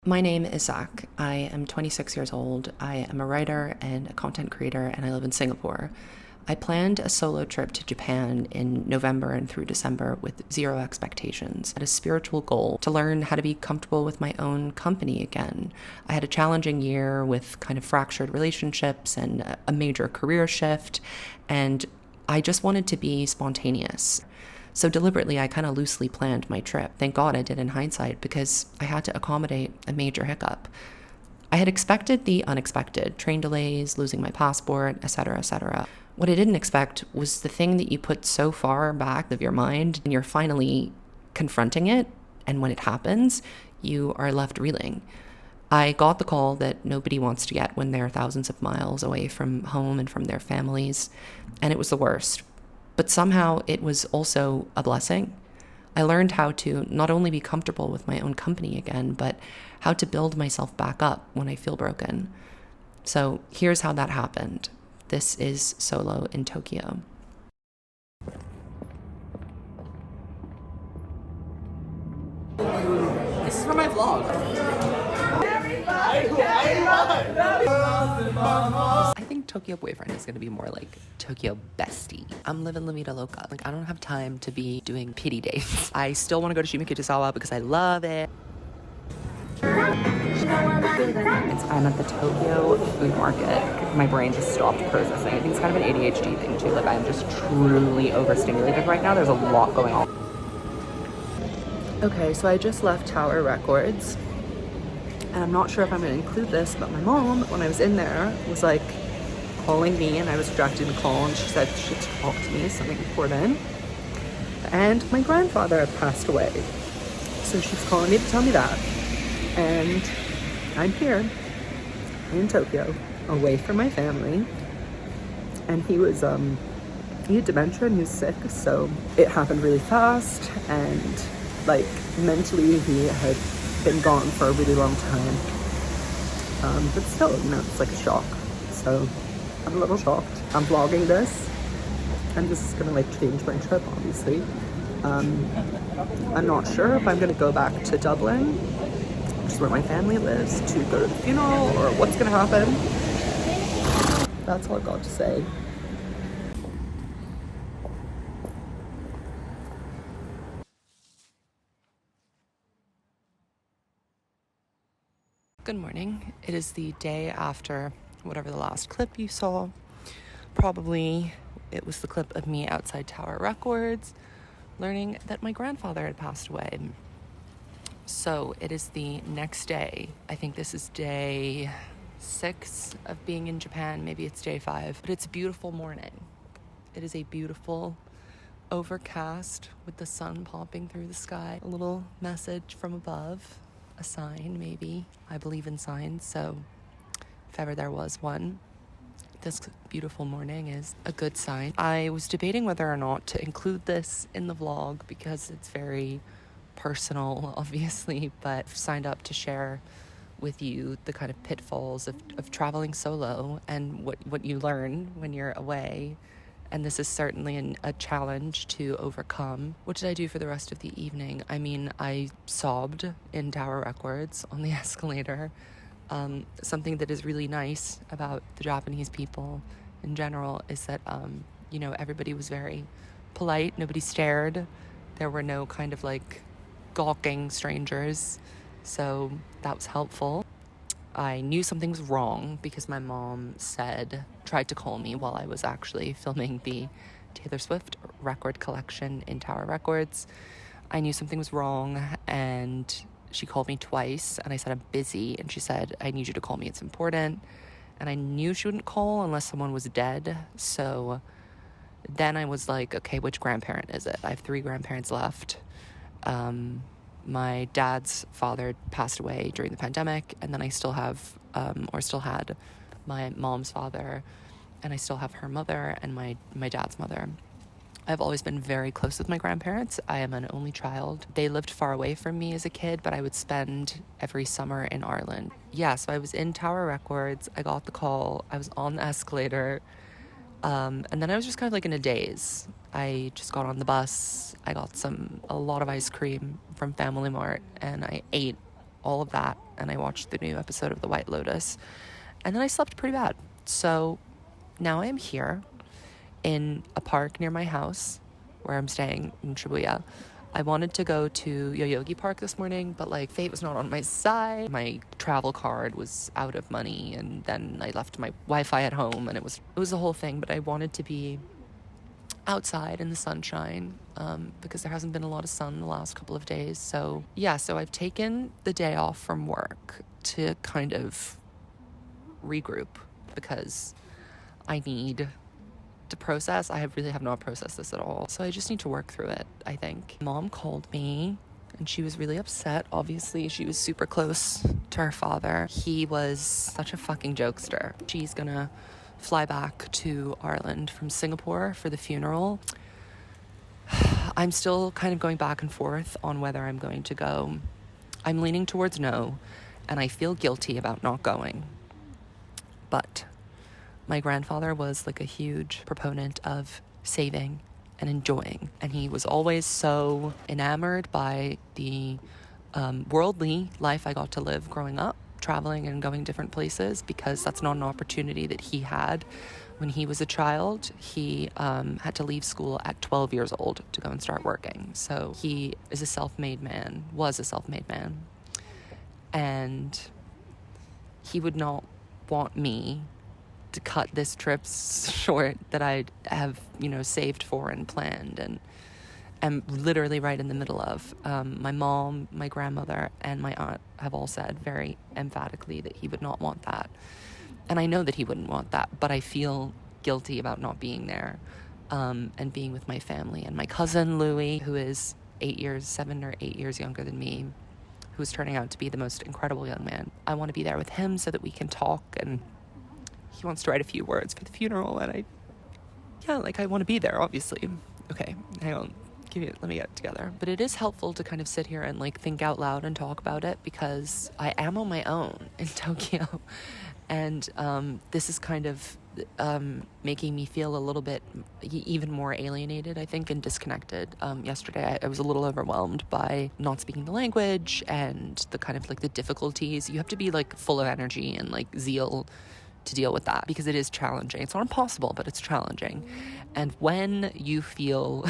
My name is Zach. I am 26 years old. I am a writer and a content creator, and I live in Singapore. I planned a solo trip to Japan in November and through December with zero expectations. I had a spiritual goal to learn how to be comfortable with my own company again. I had a challenging year with kind of fractured relationships and a major career shift, and I just wanted to be spontaneous. So deliberately, I kind of loosely planned my trip. Thank God I did in hindsight, because I had to accommodate a major hiccup. I had expected the unexpected: train delays, losing my passport, etc., etc. What I didn't expect was the thing that you put so far back of your mind, and you're finally confronting it, and when it happens, you are left reeling. I got the call that nobody wants to get when they're thousands of miles away from home and from their families, and it was the worst. But somehow it was also a blessing. I learned how to not only be comfortable with my own company again, but how to build myself back up when I feel broken. So here's how that happened. This is Solo in Tokyo. This is for my vlog. I think Tokyo boyfriend is gonna be more like Tokyo bestie. I'm living La Vida Loca. Like, I don't have time to be doing pity dates. I still want to go to Shimokitazawa because I love it. I'm at the Tokyo food market. My brain just stopped processing. I think it's kind of an ADHD thing too. Like, I'm just truly overstimulated right now. There's a lot going on. Okay, so I just left Tower Records. And I'm not sure if I'm going to include this, but my mom, when I was in there, was like calling me, and I was directing the call, and she said she'd talk to me, something important. And my grandfather had passed away. So she's calling me to tell me that. And I'm here in Tokyo, away from my family. And he had dementia and he was sick, so it happened really fast, and like mentally he had been gone for a really long time, but still, it's like a shock. So I'm a little shocked. I'm vlogging this, and this is gonna like change my trip, obviously. I'm not sure if I'm gonna go back to Dublin, which is where my family lives, to go to the funeral, or what's gonna happen. That's all I've got to say. Good morning. It is the day after whatever the last clip you saw. Probably it was the clip of me outside Tower Records learning that my grandfather had passed away. So it is the next day. I think this is day 6 of being in Japan. Maybe it's day 5. But it's a beautiful morning. It is a beautiful overcast with the sun popping through the sky. A little message from above. A sign, maybe. I believe in signs, so if ever there was one, this beautiful morning is a good sign. I was debating whether or not to include this in the vlog because it's very personal, obviously, but I've signed up to share with you the kind of pitfalls of traveling solo and what you learn when you're away. And this is certainly a challenge to overcome. What did I do for the rest of the evening? I mean, I sobbed in Tower Records on the escalator. Something that is really nice about the Japanese people in general is that, everybody was very polite. Nobody stared. There were no kind of like gawking strangers. So that was helpful. I knew something was wrong because my mom tried to call me while I was actually filming the Taylor Swift record collection in Tower Records. I knew something was wrong, and she called me twice, and I said, I'm busy, and she said, I need you to call me, it's important. And I knew she wouldn't call unless someone was dead, so then I was like, okay, which grandparent is it? I have 3 grandparents left. My dad's father passed away during the pandemic, and then I still have, still had my mom's father, and I still have her mother and my dad's mother. I've always been very close with my grandparents. I am an only child. They lived far away from me as a kid, but I would spend every summer in Ireland. Yeah, so I was in Tower Records. I got the call. I was on the escalator. And then I was just kind of like in a daze. I just got on the bus. I got a lot of ice cream from Family Mart, and I ate all of that and I watched the new episode of The White Lotus, and then I slept pretty bad. So now I am here in a park near my house where I'm staying in Shibuya. I wanted to go to Yoyogi Park this morning, but like fate was not on my side. My travel card was out of money, and then I left my Wi-Fi at home, and it was a whole thing. But I wanted to be outside in the sunshine because there hasn't been a lot of sun the last couple of days. So I've taken the day off from work to kind of regroup because I need to process. I really have not processed this at all. So I just need to work through it, I think. Mom called me and she was really upset. Obviously, she was super close to her father. He was such a fucking jokester. She's gonna fly back to Ireland from Singapore for the funeral. I'm still kind of going back and forth on whether I'm going to go. I'm leaning towards no, and I feel guilty about not going. But my grandfather was like a huge proponent of saving and enjoying, and he was always so enamored by the worldly life I got to live growing up, traveling and going different places, because that's not an opportunity that he had when he was a child. He had to leave school at 12 years old to go and start working. So he is was a self-made man, and he would not want me to cut this trip short that I have, saved for and planned and am literally right in the middle of. My mom, my grandmother, and my aunt have all said very emphatically that he would not want that. And I know that he wouldn't want that, but I feel guilty about not being there and being with my family. And my cousin Louis, who is 7 or 8 years younger than me, who's turning out to be the most incredible young man. I want to be there with him so that we can talk, and he wants to write a few words for the funeral, and I want to be there, obviously. Okay, hang on. Let me get it together. But it is helpful to kind of sit here and think out loud and talk about it, because I am on my own in Tokyo. And this is kind of making me feel a little bit even more alienated, I think, and disconnected. Yesterday, I was a little overwhelmed by not speaking the language and the kind of the difficulties. You have to be full of energy and zeal to deal with that, because it is challenging. It's not impossible, but it's challenging. And when you feel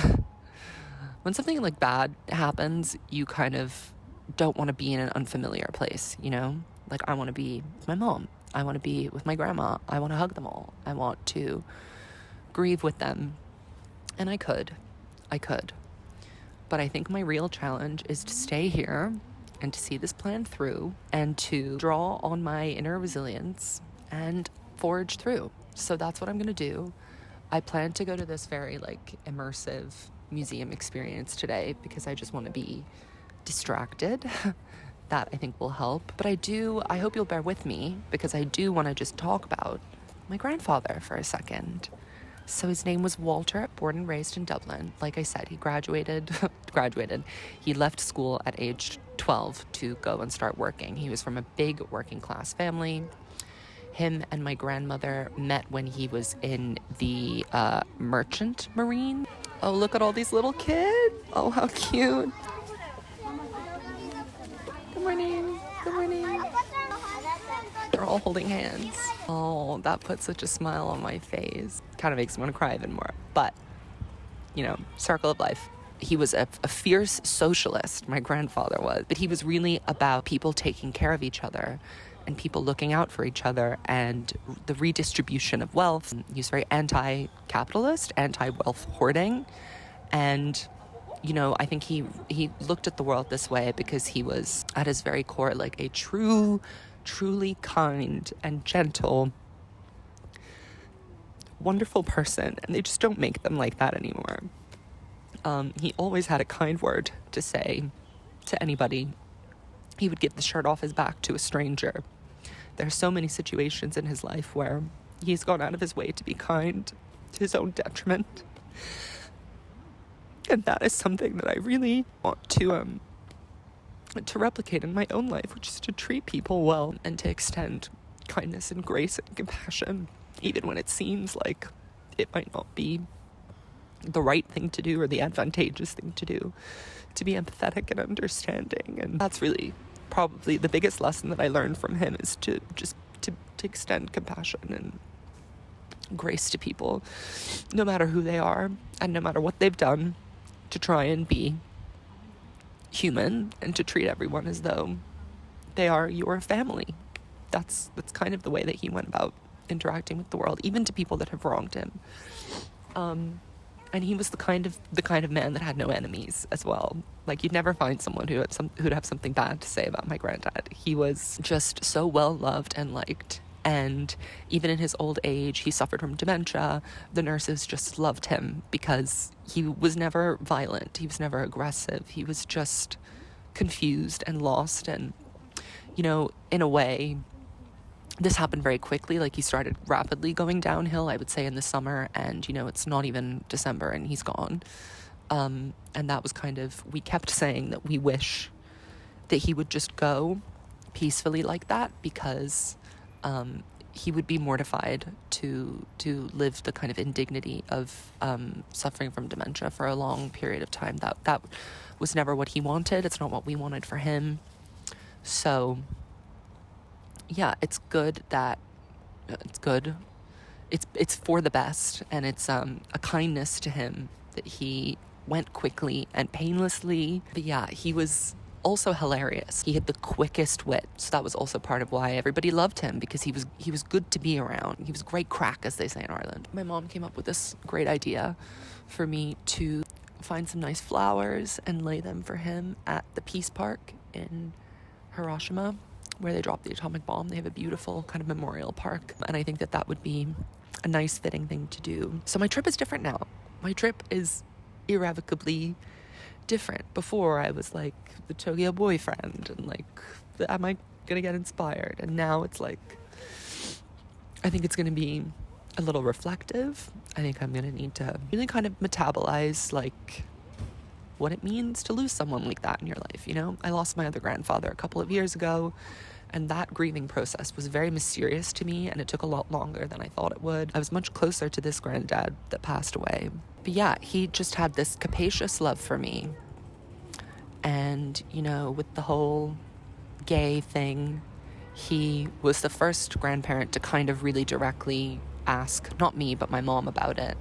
when something bad happens, you kind of don't want to be in an unfamiliar place, I want to be with my mom. I want to be with my grandma. I want to hug them all. I want to grieve with them. And I could. But I think my real challenge is to stay here and to see this plan through and to draw on my inner resilience and forge through. So that's what I'm going to do. I plan to go to this very immersive museum experience today because I just want to be distracted. That I think will help. But I hope you'll bear with me, because I do want to just talk about my grandfather for a second. So his name was Walter, born and raised in Dublin. Like I said, he graduated. He left school at age 12 to go and start working. He was from a big working class family. Him and my grandmother met when he was in the merchant marine. Oh, look at all these little kids. Oh, how cute. Good morning. They're all holding hands. Oh, that puts such a smile on my face. Kind of makes me want to cry even more. But, circle of life. He was a fierce socialist, my grandfather was. But he was really about people taking care of each other and people looking out for each other and the redistribution of wealth. He was very anti-capitalist, anti-wealth hoarding. And I think he looked at the world this way because he was, at his very core, a truly kind and gentle, wonderful person. And they just don't make them like that anymore. He always had a kind word to say to anybody. He would give the shirt off his back to a stranger. There's so many situations in his life where he's gone out of his way to be kind to his own detriment. And that is something that I really want to replicate in my own life, which is to treat people well and to extend kindness and grace and compassion, even when it seems like it might not be the right thing to do or the advantageous thing to do, to be empathetic and understanding. And that's really probably the biggest lesson that I learned from him is to just to extend compassion and grace to people, no matter who they are and no matter what they've done, to try and be human and to treat everyone as though they are your family. That's kind of the way that he went about interacting with the world, even to people that have wronged him. And he was the kind of man that had no enemies as well. Like, you'd never find someone who'd have something bad to say about my granddad. He was just so well loved and liked. And even in his old age, he suffered from dementia. The nurses just loved him because he was never violent. He was never aggressive. He was just confused and lost. And, you know, in a way, this happened very quickly. Like, he started rapidly going downhill, I would say, in the summer. And, you know, it's not even December and he's gone. And that was kind of, we kept saying that we wish that he would just go peacefully like that, because he would be mortified to live the kind of indignity of suffering from dementia for a long period of time. That was never what he wanted. It's not what we wanted for him. So yeah, it's good. It's for the best, and it's a kindness to him that he went quickly and painlessly. But yeah, he was also hilarious. He had the quickest wit, so that was also part of why everybody loved him, because he was good to be around. He was great crack, as they say in Ireland. My mom came up with this great idea for me to find some nice flowers and lay them for him at the Peace Park in Hiroshima, where they dropped the atomic bomb. They have a beautiful kind of memorial park, and I think that would be a nice fitting thing to do. So my trip is different now. My trip is irrevocably different. Before, I was like the Tokyo boyfriend and like, am I gonna get inspired? And now it's like, I think it's gonna be a little reflective. I think I'm gonna need to really kind of metabolize like what it means to lose someone like that in your life. You know, I lost my other grandfather a couple of years ago, and that grieving process was very mysterious to me, and it took a lot longer than I thought it would. I was much closer to this granddad that passed away. But yeah, he just had this capacious love for me. And, you know, with the whole gay thing, he was the first grandparent to kind of really directly ask, not me, but my mom about it.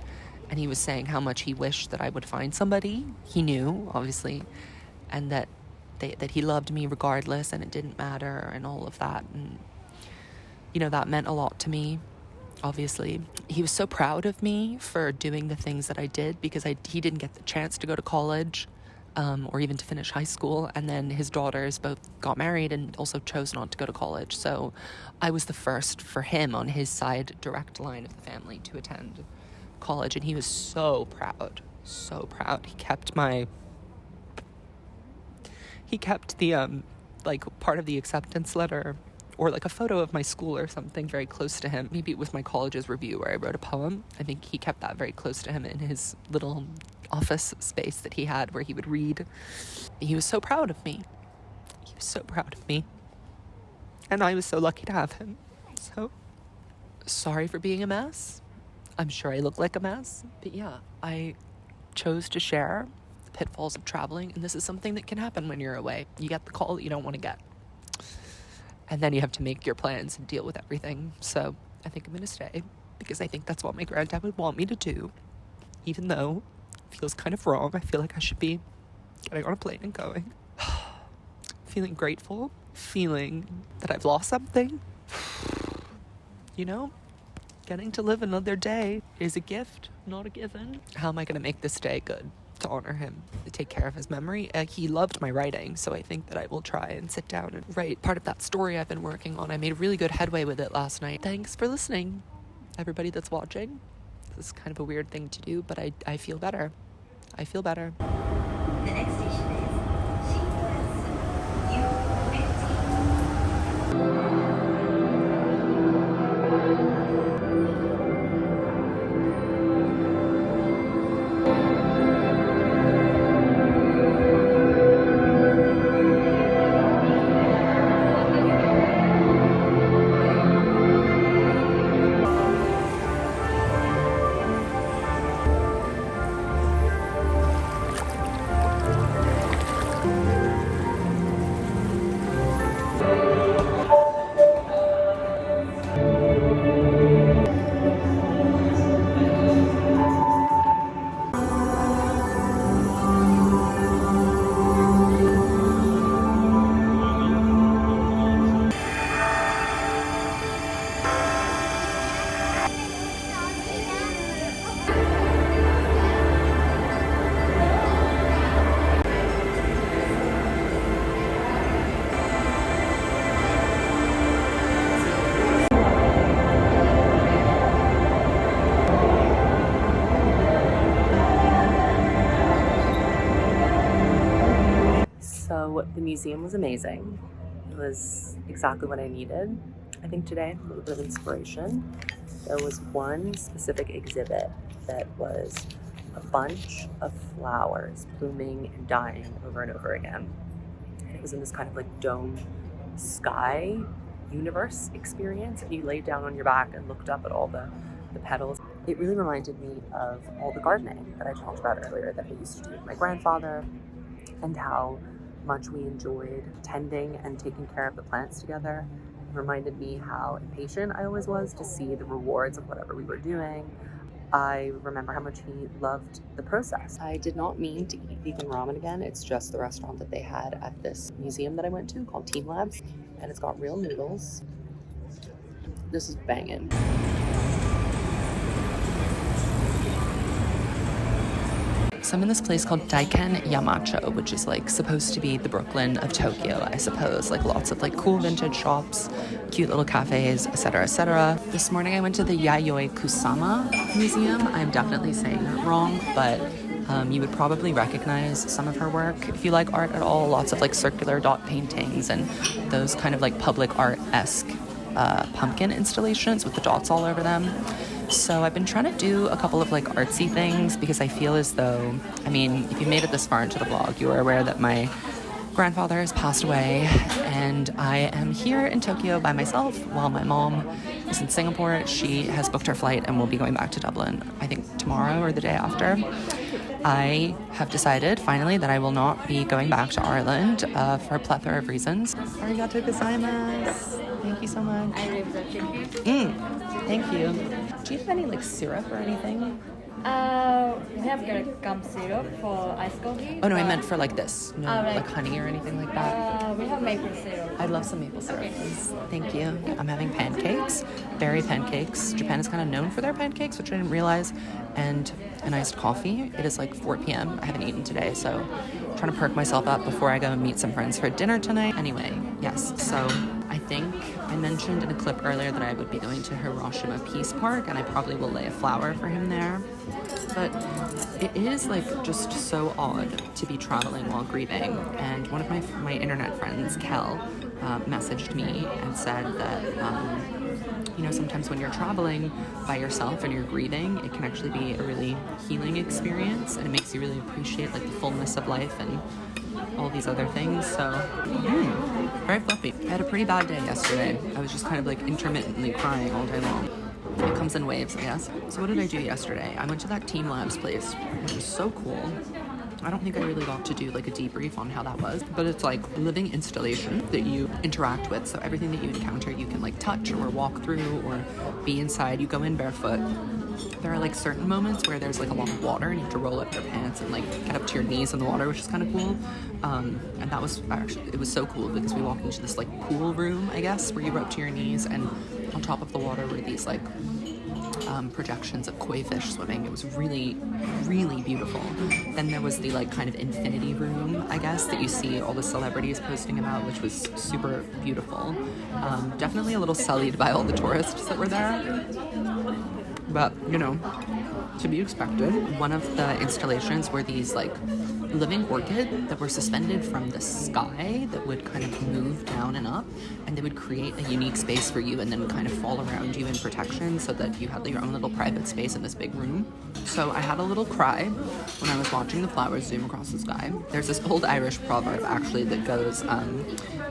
And he was saying how much he wished that I would find somebody he knew, obviously, and that he loved me regardless, and it didn't matter, and all of that. And, you know, that meant a lot to me, obviously. He was so proud of me for doing the things that I did, because he didn't get the chance to go to college, or even to finish high school. And then his daughters both got married and also chose not to go to college. So I was the first for him on his side, direct line of the family, to attend college. And he was so proud, so proud. He kept the like part of the acceptance letter, or like a photo of my school or something, very close to him. Maybe it was my college's review where I wrote a poem. I think he kept that very close to him in his little office space that he had where he would read. He was so proud of me. He was so proud of me. And I was so lucky to have him. So sorry for being a mess. I'm sure I look like a mess. But yeah, I chose to share the pitfalls of traveling. And this is something that can happen when you're away. You get the call that you don't want to get. And then you have to make your plans and deal with everything. So I think I'm going to stay, because I think that's what my granddad would want me to do. Even though it feels kind of wrong. I feel like I should be getting on a plane and going. Feeling grateful. Feeling that I've lost something. You know? Getting to live another day is a gift, not a given. How am I going to make this day good to honor him, to take care of his memory? He loved my writing, so I think that I will try and sit down and write part of that story I've been working on. I made really good headway with it last night. Thanks for listening, everybody that's watching. This is kind of a weird thing to do, but I feel better. I feel better. The next station is museum was amazing. It was exactly what I needed. I think today, a little bit of inspiration. There was one specific exhibit that was a bunch of flowers blooming and dying over and over again. And it was in this kind of like dome sky universe experience. And you laid down on your back and looked up at all the petals. It really reminded me of all the gardening that I talked about earlier that I used to do with my grandfather, and how much we enjoyed tending and taking care of the plants together. It reminded me how impatient I always was to see the rewards of whatever we were doing. I remember how much he loved the process. I did not mean to eat vegan ramen again. It's just the restaurant that they had at this museum that I went to called teamLab, and it's got real noodles. This is banging. So I'm in this place called Daiken Yamacho, which is like supposed to be the Brooklyn of Tokyo, I suppose. Like lots of like cool vintage shops, cute little cafes, etc., etc. This morning I went to the Yayoi Kusama museum. I'm definitely saying that wrong, but you would probably recognize some of her work if you like art at all. Lots of like circular dot paintings and those kind of like public art-esque pumpkin installations with the dots all over them. So I've been trying to do a couple of like artsy things because I feel as though, I mean, if you made it this far into the vlog, you are aware that my grandfather has passed away and I am here in Tokyo by myself while my mom is in Singapore. She has booked her flight and will be going back to Dublin, I think tomorrow or the day after. I have decided finally that I will not be going back to Ireland for a plethora of reasons. Arigato gozaimasu. Thank you so much. Thank you. Do you have any like syrup or anything? We have gum syrup for iced coffee. Oh no, I meant for like this. No, like honey or anything like that. We have maple syrup. I'd love some maple syrup, please. Thank you. I'm having pancakes, berry pancakes. Japan is kind of known for their pancakes, which I didn't realize, and an iced coffee. It is like 4 p.m. I haven't eaten today, so I'm trying to perk myself up before I go and meet some friends for dinner tonight. Anyway, yes, so I think I mentioned in a clip earlier that I would be going to Hiroshima Peace Park, and I probably will lay a flower for him there. But it is like just so odd to be traveling while grieving. And one of my internet friends, Kel, messaged me and said that, you know, sometimes when you're traveling by yourself and you're grieving, it can actually be a really healing experience, and it makes you really appreciate like the fullness of life and all these other things. So very fluffy. I had a pretty bad day yesterday. I was just kind of like intermittently crying all day long. It comes in waves, I guess. So what did I do yesterday? I went to that teamLab's place, which was so cool. I don't think I really got to do like a debrief on how that was, but it's like a living installation that you interact with. So everything that you encounter, you can like touch or walk through or be inside. You go in barefoot. There are like certain moments where there's like a lot of water and you have to roll up your pants and like get up to your knees in the water, which is kind of cool. And that was actually, it was so cool because we walked into this like pool room, I guess, where you were up to your knees, and on top of the water were these like projections of koi fish swimming. It was really, really beautiful. Then there was the like kind of infinity room, I guess, that you see all the celebrities posting about, which was super beautiful. Definitely a little sullied by all the tourists that were there, but you know, to be expected. One of the installations were these like living orchid that were suspended from the sky that would kind of move down and up, and they would create a unique space for you and then kind of fall around you in protection so that you had your own little private space in this big room. So I had a little cry when I was watching the flowers zoom across the sky. There's this old Irish proverb actually that goes,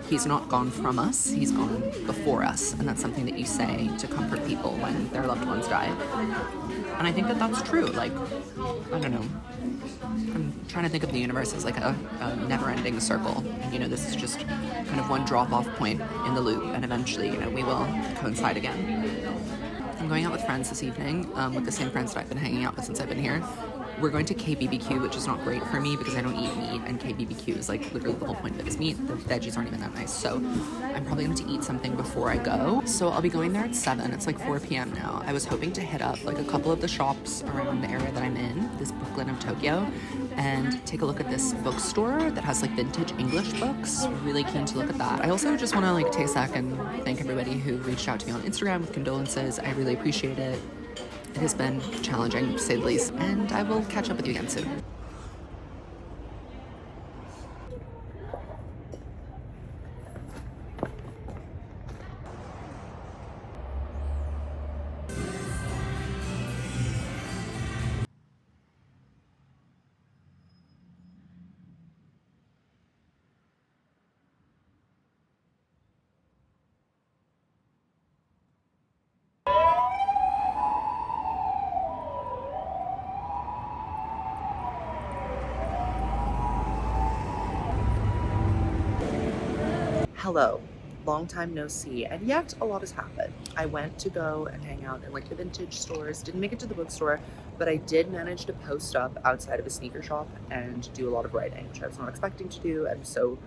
he's not gone from us, he's gone before us. And that's something that you say to comfort people when their loved ones die. And I think that that's true. Like, I don't know. I'm trying to think of the universe as like a never-ending circle. And, you know, this is just kind of one drop-off point in the loop. And eventually, you know, we will coincide again. I'm going out with friends this evening, with the same friends that I've been hanging out with since I've been here. We're going to KBBQ, which is not great for me because I don't eat meat, and KBBQ is like literally the whole point of it is meat. The veggies aren't even that nice, so I'm probably going to eat something before I go. So I'll be going there at 7. It's like 4 p.m. now. I was hoping to hit up like a couple of the shops around the area that I'm in, this Brooklyn of Tokyo, and take a look at this bookstore that has like vintage English books. Really keen to look at that. I also just want to like take a sec and thank everybody who reached out to me on Instagram with condolences. I really appreciate it. It has been challenging, to say the least, and I will catch up with you again soon. hello, long time no see, and yet a lot has happened. I went to go and hang out in like the vintage stores, didn't make it to the bookstore, but I did manage to post up outside of a sneaker shop and do a lot of writing, which I was not expecting to do. I'm so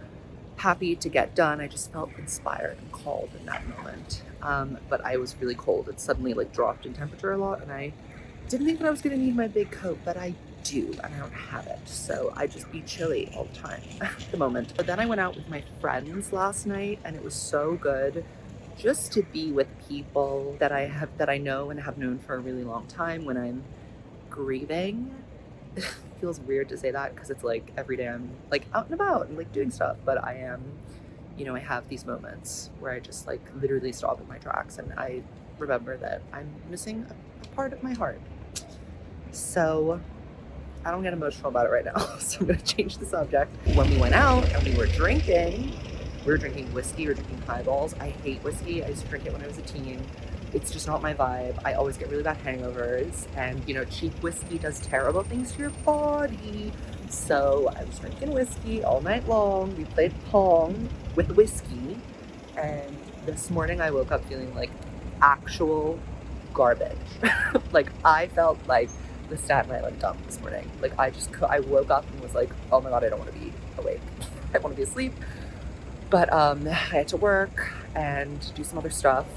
happy to get done. I just felt inspired and called in that moment. But I was really cold. It suddenly like dropped in temperature a lot, and I didn't think that I was gonna need my big coat, but I do, and I don't have it. So I just be chilly all the time at the moment. But then I went out with my friends last night, and it was so good just to be with people that I know and have known for a really long time when I'm grieving. It feels weird to say that because it's like every day I'm like out and about and like doing stuff, but I am, I have these moments where I just like literally stop in my tracks and I remember that I'm missing a part of my heart. So I don't get emotional about it right now, so I'm gonna change the subject. When we went out and we were drinking whiskey, we were drinking highballs. I hate whiskey. I used to drink it when I was a teen. It's just not my vibe. I always get really bad hangovers, and cheap whiskey does terrible things to your body. So I was drinking whiskey all night long. We played Pong with whiskey, and this morning I woke up feeling like actual garbage. Like I felt like the Staten Island dump this morning. Like I woke up and was like, oh my God, I don't want to be awake. I want to be asleep. But I had to work and do some other stuff.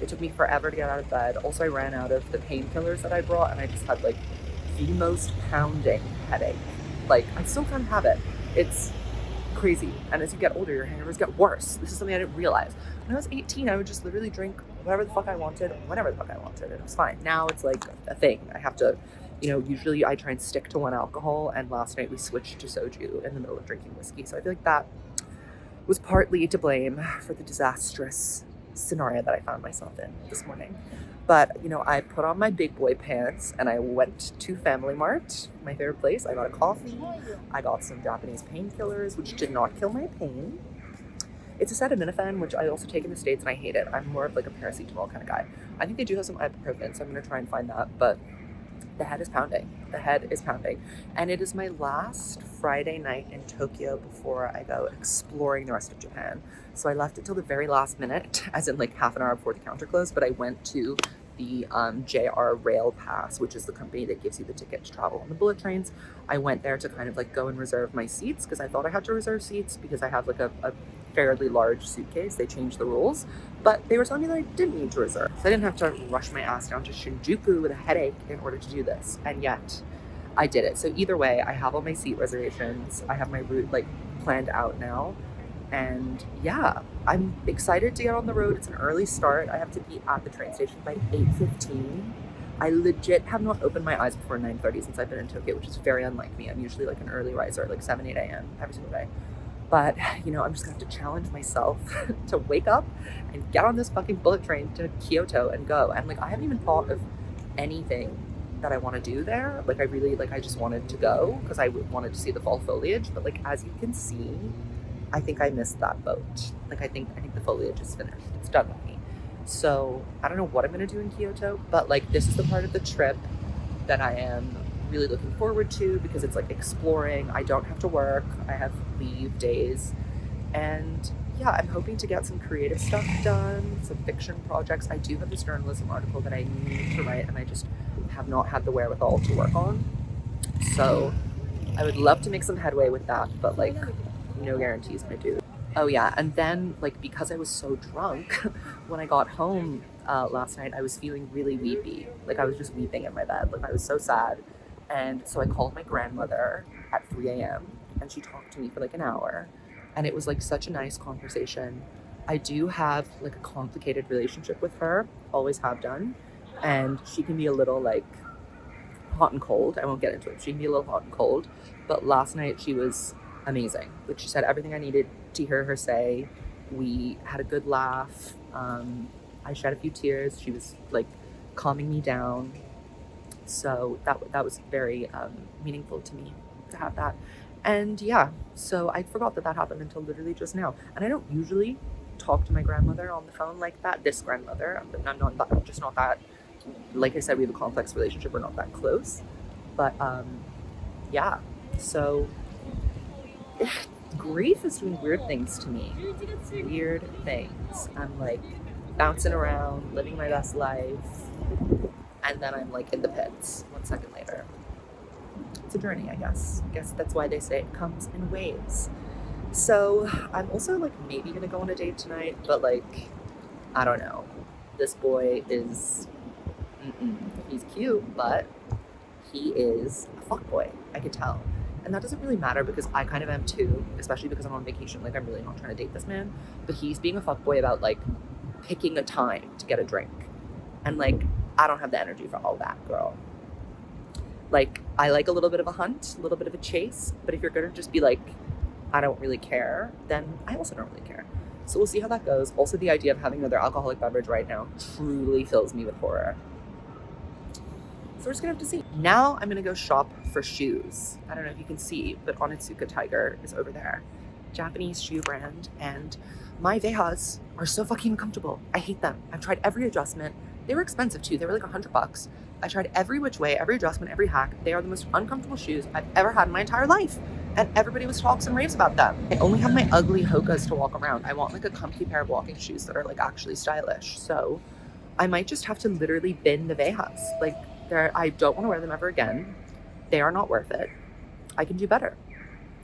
It took me forever to get out of bed. Also, I ran out of the painkillers that I brought, and I just had like the most pounding headache. Like I still kind of have it. It's crazy. And as you get older, your hangovers get worse. This is something I didn't realize. When I was 18, I would just literally drink whatever the fuck I wanted, whenever the fuck I wanted, and it was fine. Now it's like a thing. I have to, usually I try and stick to one alcohol, and last night we switched to soju in the middle of drinking whiskey. So I feel like that was partly to blame for the disastrous scenario that I found myself in this morning. But, I put on my big boy pants and I went to Family Mart, my favorite place. I got a coffee. I got some Japanese painkillers, which did not kill my pain. It's acetaminophen, which I also take in the States, and I hate it. I'm more of like a paracetamol kind of guy. I think they do have some ibuprofen, so I'm going to try and find that. But the head is pounding. The head is pounding. And it is my last Friday night in Tokyo before I go exploring the rest of Japan. So I left it till the very last minute, as in like half an hour before the counter closed, but I went to the JR Rail Pass, which is the company that gives you the ticket to travel on the bullet trains. I went there to kind of like go and reserve my seats because I thought I had to reserve seats because I have like a fairly large suitcase. They changed the rules, but they were telling me that I didn't need to reserve. So I didn't have to rush my ass down to Shinjuku with a headache in order to do this. And yet I did it. So either way, I have all my seat reservations. I have my route like planned out now. And yeah, I'm excited to get on the road. It's an early start. I have to be at the train station by 8:15. I legit have not opened my eyes before 9:30 since I've been in Tokyo, which is very unlike me. I'm usually like an early riser, like 7, 8 a.m. every single day. But, I'm just gonna have to challenge myself to wake up and get on this fucking bullet train to Kyoto and go. And like, I haven't even thought of anything that I want to do there. Like, I just wanted to go because I wanted to see the fall foliage. But like, as you can see, I think I missed that boat. Like, I think the foliage is finished. It's done with me. So I don't know what I'm gonna do in Kyoto, but like, this is the part of the trip that I am really looking forward to because it's like exploring. I don't have to work. I have leave days. And yeah, I'm hoping to get some creative stuff done, some fiction projects. I do have this journalism article that I need to write, and I just have not had the wherewithal to work on. So I would love to make some headway with that, but like, no guarantees, my dude. Oh yeah, and then like, because I was so drunk, when I got home last night, I was feeling really weepy. Like I was just weeping in my bed. Like I was so sad. And so I called my grandmother at 3 a.m. and she talked to me for like an hour. And it was like such a nice conversation. I do have like a complicated relationship with her, always have done. And she can be a little like hot and cold. I won't get into it. She can be a little hot and cold. But last night she was amazing. Like she said everything I needed to hear her say. We had a good laugh. I shed a few tears. She was like calming me down. So that was very meaningful to me to have that. And yeah, so I forgot that happened until literally just now. And I don't usually talk to my grandmother on the phone like that. This grandmother, I'm just not that, like I said, we have a complex relationship. We're not that close. But yeah, so grief is doing weird things to me. Weird things. I'm like bouncing around, living my best life, and then I'm like in the pits 1 second later. It's a journey, I guess. I guess that's why they say it comes in waves. So I'm also like maybe gonna go on a date tonight, but like, I don't know. This boy is, he's cute, but he is a fuckboy. I could tell. And that doesn't really matter because I kind of am too, especially because I'm on vacation. Like, I'm really not trying to date this man. But he's being a fuckboy about, like, picking a time to get a drink. And, like, I don't have the energy for all that, girl. Like, I like a little bit of a hunt, a little bit of a chase. But if you're going to just be like, I don't really care, then I also don't really care. So we'll see how that goes. Also, the idea of having another alcoholic beverage right now truly fills me with horror. So we're just gonna have to see. Now I'm gonna go shop for shoes. I don't know if you can see, but Onitsuka Tiger is over there. Japanese shoe brand, and my Vehas are so fucking uncomfortable. I hate them. I've tried every adjustment. They were expensive too. They were like $100. I tried every which way, every adjustment, every hack. They are the most uncomfortable shoes I've ever had in my entire life. And everybody was talks and raves about them. I only have my ugly Hokas to walk around. I want like a comfy pair of walking shoes that are like actually stylish. So I might just have to literally bin the Vehas. Like, I don't want to wear them ever again. They are not worth it. I can do better.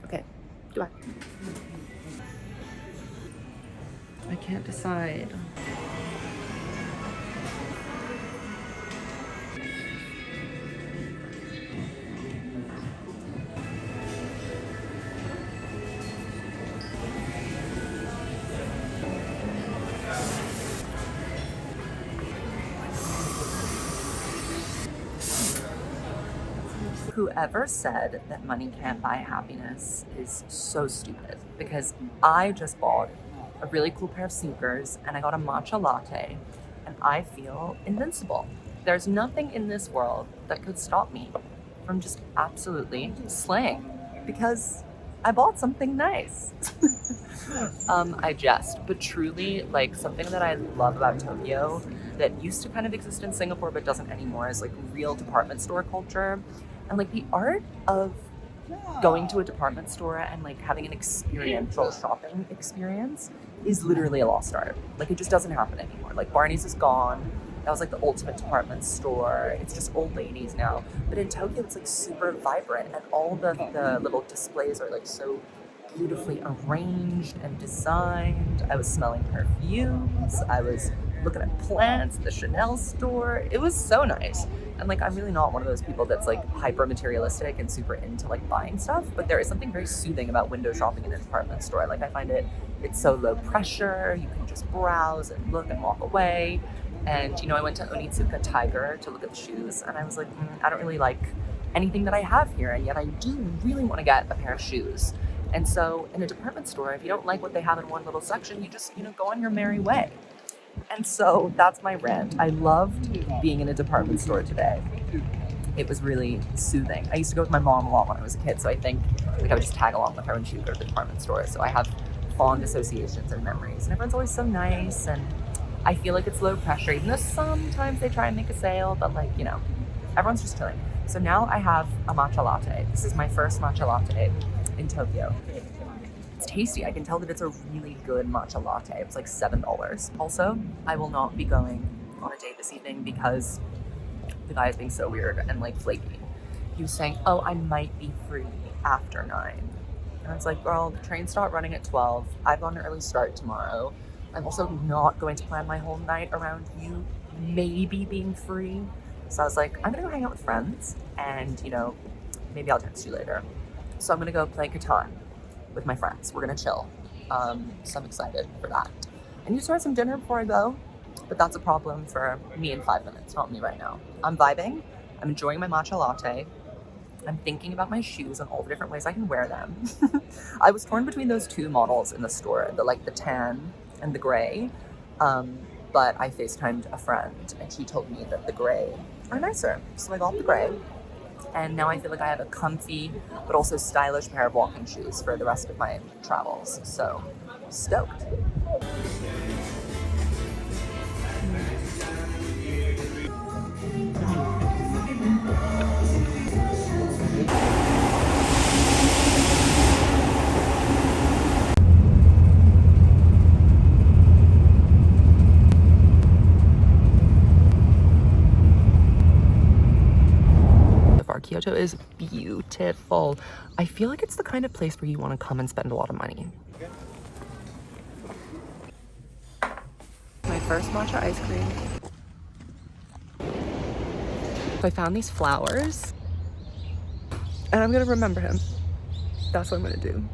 Okay, goodbye. I can't decide. Whoever said that money can't buy happiness is so stupid, because I just bought a really cool pair of sneakers and I got a matcha latte and I feel invincible. There's nothing in this world that could stop me from just absolutely slaying because I bought something nice. I jest, but truly, like, something that I love about Tokyo that used to kind of exist in Singapore but doesn't anymore is like real department store culture. And like the art of going to a department store and like having an experiential shopping experience is literally a lost art. Like, it just doesn't happen anymore. Like, Barney's is gone. That was like the ultimate department store. It's just old ladies now. But in Tokyo, it's like super vibrant, and all the little displays are like so beautifully arranged and designed. I was smelling perfumes. I was looking at plants at the Chanel store. It was so nice. And like, I'm really not one of those people that's like hyper materialistic and super into like buying stuff, but there is something very soothing about window shopping in a department store. Like, I find it's so low pressure. You can just browse and look and walk away. And, you know, I went to Onitsuka Tiger to look at the shoes, and I was like, I don't really like anything that I have here, and yet I do really want to get a pair of shoes. And so in a department store, if you don't like what they have in one little section, you just, go on your merry way. And so that's my rant. I loved being in a department store today. It was really soothing. I used to go with my mom a lot when I was a kid, so I think like I would just tag along with her when she would go to the department store. So I have fond associations and memories. And everyone's always so nice, and I feel like it's low pressure, even though sometimes they try and make a sale, but like, everyone's just chilling. So now I have a matcha latte. This is my first matcha latte in Tokyo. It's tasty. I can tell that it's a really good matcha latte. It was like $7. Also, I will not be going on a date this evening because the guy is being so weird and like flaky. He was saying, oh, I might be free after 9. And I was like, girl, the trains start running at 12. I've got an early start tomorrow. I'm also not going to plan my whole night around you maybe being free. So I was like, I'm gonna go hang out with friends and, maybe I'll text you later. So I'm gonna go play Catan with my friends. We're gonna chill. So I'm excited for that. I need to start some dinner before I go, but that's a problem for me in 5 minutes, not me right now. I'm vibing. I'm enjoying my matcha latte. I'm thinking about my shoes and all the different ways I can wear them. I was torn between those two models in the store, the tan and the gray. But I FaceTimed a friend and she told me that the gray are nicer. So I got the gray. And now I feel like I have a comfy, but also stylish pair of walking shoes for the rest of my travels. So, stoked. Kyoto is beautiful. I feel like it's the kind of place where you want to come and spend a lot of money. My first matcha ice cream. So I found these flowers and I'm gonna remember him. That's what I'm gonna do.